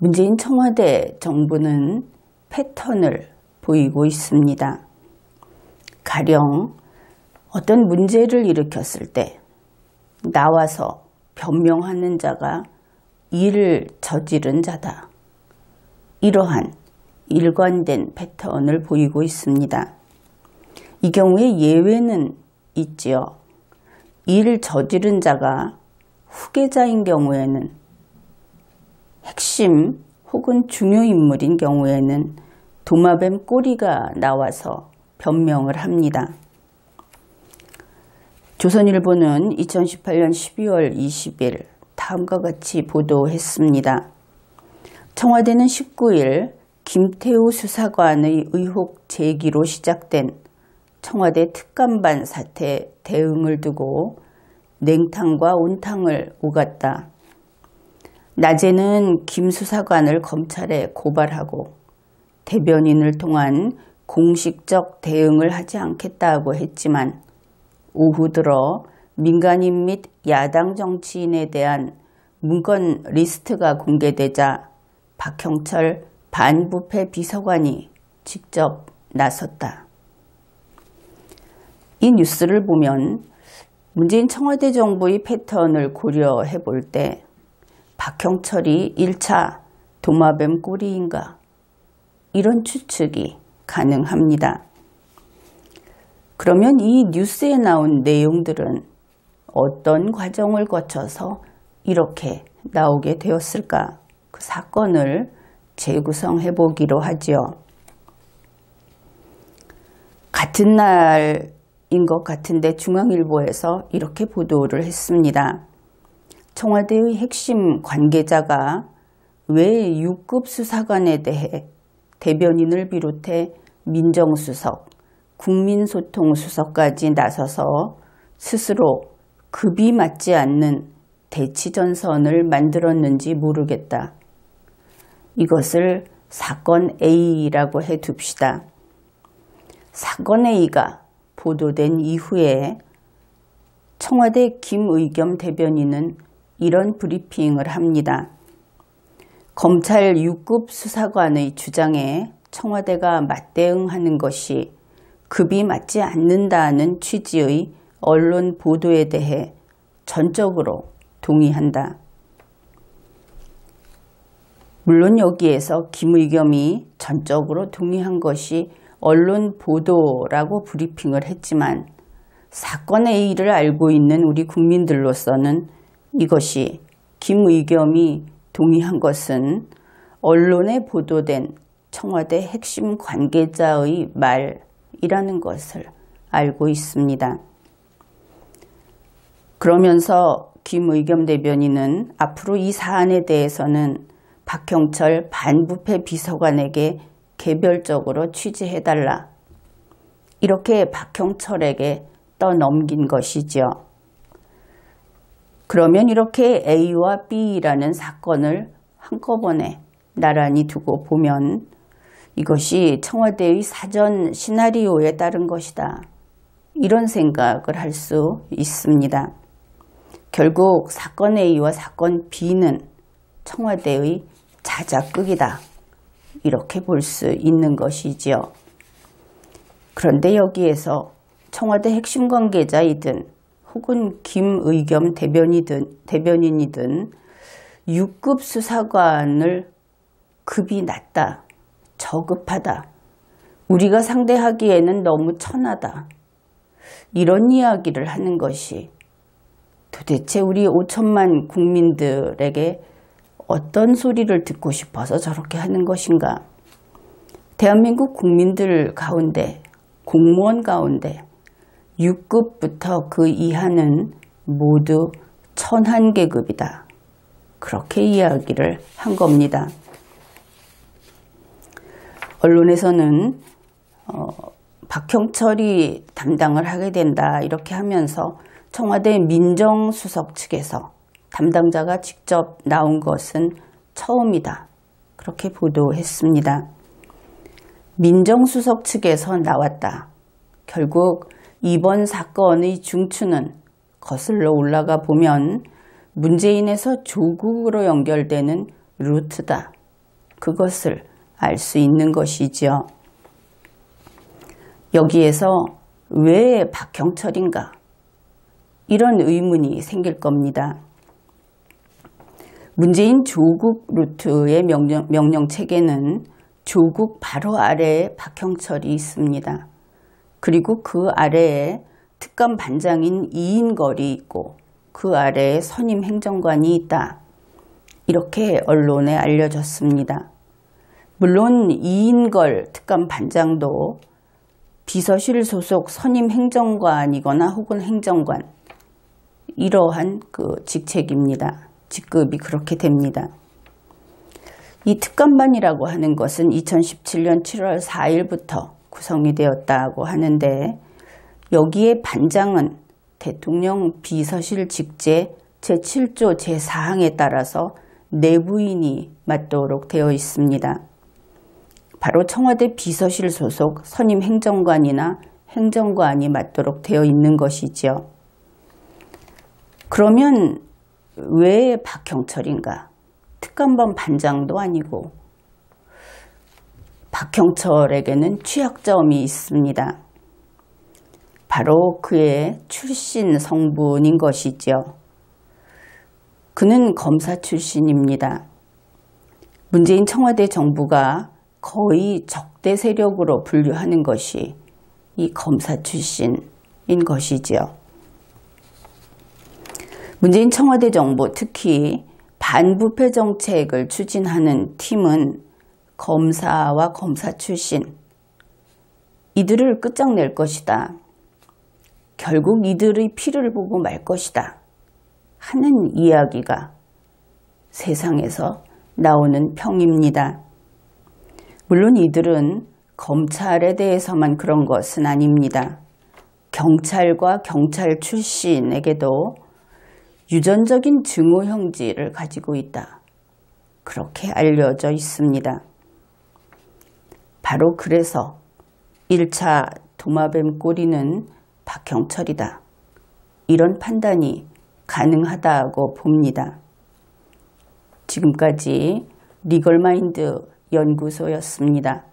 문재인 청와대 정부는 패턴을 보이고 있습니다. 가령 어떤 문제를 일으켰을 때 나와서 변명하는 자가 이를 저지른 자다. 이러한 일관된 패턴을 보이고 있습니다. 이 경우에 예외는 있지요. 이를 저지른 자가 후계자인 경우에는, 핵심 혹은 중요 인물인 경우에는 도마뱀 꼬리가 나와서 변명을 합니다. 조선일보는 2018년 12월 20일 다음과 같이 보도했습니다. 청와대는 19일 김태우 수사관의 의혹 제기로 시작된 청와대 특감반 사태 대응을 두고 냉탕과 온탕을 오갔다. 낮에는 김 수사관을 검찰에 고발하고 대변인을 통한 공식적 대응을 하지 않겠다고 했지만 오후 들어 민간인 및 야당 정치인에 대한 문건 리스트가 공개되자 박형철 반부패 비서관이 직접 나섰다. 이 뉴스를 보면 문재인 청와대 정부의 패턴을 고려해 볼 때 박형철이 1차 도마뱀 꼬리인가, 이런 추측이 가능합니다. 그러면 이 뉴스에 나온 내용들은 어떤 과정을 거쳐서 이렇게 나오게 되었을까? 그 사건을 재구성해 보기로 하지요. 같은 날인 것 같은데 중앙일보에서 이렇게 보도를 했습니다. 청와대의 핵심 관계자가 왜 6급 수사관에 대해 대변인을 비롯해 민정수석, 국민소통수석까지 나서서 스스로 급이 맞지 않는 대치전선을 만들었는지 모르겠다. 이것을 사건 A라고 해둡시다. 사건 A가 보도된 이후에 청와대 김의겸 대변인은 이런 브리핑을 합니다. 검찰 6급 수사관의 주장에 청와대가 맞대응하는 것이 급이 맞지 않는다는 취지의 언론 보도에 대해 전적으로 동의한다. 물론 여기에서 김의겸이 전적으로 동의한 것이 언론 보도라고 브리핑을 했지만 사건 A를 알고 있는 우리 국민들로서는 이것이 김의겸이 동의한 것은 언론에 보도된 청와대 핵심 관계자의 말이라는 것을 알고 있습니다. 그러면서 김의겸 대변인은 앞으로 이 사안에 대해서는 박형철 반부패 비서관에게 개별적으로 취재해달라, 이렇게 박형철에게 떠넘긴 것이지요. 그러면 이렇게 A와 B라는 사건을 한꺼번에 나란히 두고 보면 이것이 청와대의 사전 시나리오에 따른 것이다, 이런 생각을 할 수 있습니다. 결국 사건 A와 사건 B는 청와대의 자작극이다, 이렇게 볼 수 있는 것이지요. 그런데 여기에서 청와대 핵심 관계자이든 혹은 김의겸 대변인이든 6급 수사관을 급이 낮다, 저급하다, 우리가 상대하기에는 너무 천하다, 이런 이야기를 하는 것이 도대체 우리 5천만 국민들에게 어떤 소리를 듣고 싶어서 저렇게 하는 것인가? 대한민국 국민들 가운데, 공무원 가운데 6급부터 그 이하는 모두 천한계급이다, 그렇게 이야기를 한 겁니다. 언론에서는 박형철이 담당을 하게 된다, 이렇게 하면서 청와대 민정수석 측에서 담당자가 직접 나온 것은 처음이다, 그렇게 보도했습니다. 민정수석 측에서 나왔다. 결국 이번 사건의 중추는 거슬러 올라가 보면 문재인에서 조국으로 연결되는 루트다, 그것을 알 수 있는 것이지요. 여기에서 왜 박형철인가? 이런 의문이 생길 겁니다. 문재인 조국 루트의 명령체계는 조국 바로 아래에 박형철이 있습니다. 그리고 그 아래에 특감 반장인 이인걸이 있고 그 아래에 선임 행정관이 있다. 이렇게 언론에 알려졌습니다. 물론 이인걸 특감 반장도 비서실 소속 선임 행정관이거나 혹은 행정관, 이러한 그 직책입니다. 직급이 그렇게 됩니다. 이 특감반이라고 하는 것은 2017년 7월 4일부터 구성이 되었다고 하는데, 여기에 반장은 대통령 비서실 직제 제7조 제4항에 따라서 내부인이 맡도록 되어 있습니다. 바로 청와대 비서실 소속 선임 행정관이나 행정관이 맡도록 되어 있는 것이지요. 그러면 왜 박형철인가? 특감반 반장도 아니고. 박형철에게는 취약점이 있습니다. 바로 그의 출신 성분인 것이죠. 그는 검사 출신입니다. 문재인 청와대 정부가 거의 적대 세력으로 분류하는 것이 이 검사 출신인 것이지요. 문재인 청와대 정부, 특히 반부패 정책을 추진하는 팀은 검사와 검사 출신, 이들을 끝장낼 것이다. 결국 이들의 피를 보고 말 것이다 하는 이야기가 세상에서 나오는 평입니다. 물론 이들은 검찰에 대해서만 그런 것은 아닙니다. 경찰과 경찰 출신에게도 유전적인 증오 형질을 가지고 있다. 그렇게 알려져 있습니다. 바로 그래서 1차 도마뱀 꼬리는 박형철이다. 이런 판단이 가능하다고 봅니다. 지금까지 리걸마인드 연구소였습니다.